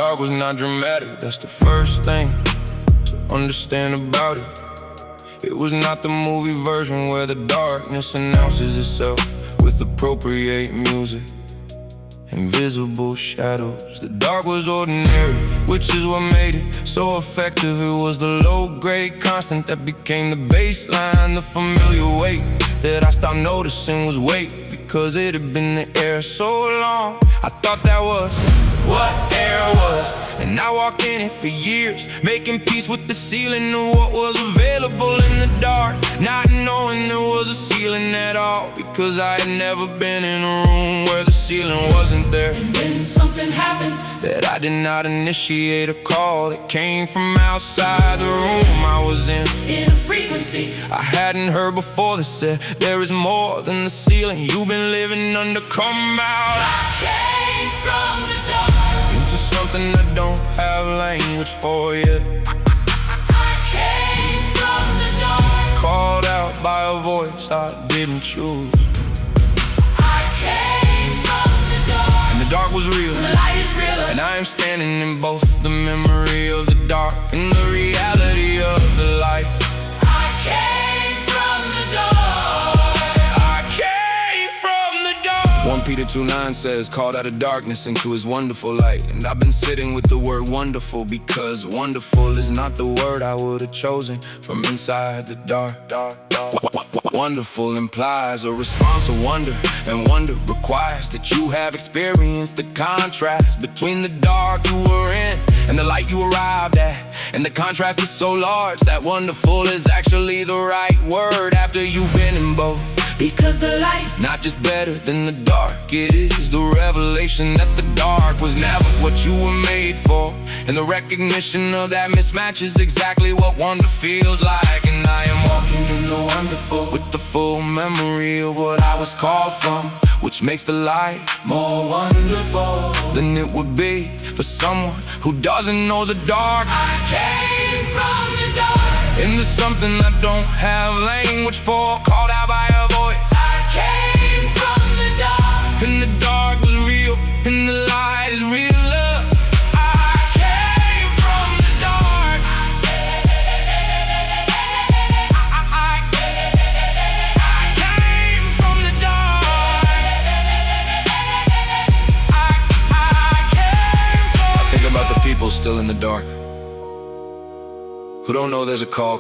dark was not dramatic, that's the first thing to understand about it. It was not the movie version where the darkness announces itself with appropriate music, invisible shadows. The dark was ordinary, which is what made it so effective. It was the low-grade constant that became the baseline, the familiar weight that I stopped noticing was weight, because it had been in the air so long. I thought that was what air was, and I walked in it for years, making peace with the ceiling of what was available in the dark, not knowing there was a ceiling at all, because I had never been in a room where the ceiling wasn't there. And then something happened that I did not initiate, a call that came from outside the room I was in a frequency I hadn't heard before that said, there is more than the ceiling you've been living under. Come out. I came from the dark into something I don't have language for yet. I came from the dark, Called out by a voice I didn't choose. I came from the dark, And the dark was real, the light is realer. and I am standing in both the memory of the dark and the reality of the light. I came from the dark, I came from the dark. 1 Peter 2:9 says, called out of darkness into his wonderful light. And I've been sitting with the word wonderful, because wonderful is not the word I would have chosen from inside the dark. Wonderful implies a response of wonder, and wonder requires that you have experienced the contrast between the dark you were in and the light you arrived at. And the contrast is so large that wonderful is actually the right word after you've been in both. because the light's Not just better than the dark, it is the revelation that the dark was never what you were made for. And the recognition of that mismatch is exactly what wonder feels like. And I am walking in the wonderful with the full memory of what I was called from, which makes the light more wonderful than it would be for someone who doesn't know the dark. I came from the dark, Into something I don't have language for, called out by a voice. I came from the dark, And the dark was real, and the light is realer. I came from the dark. I came from the dark. I think about the people still in the dark, who don't know there's a call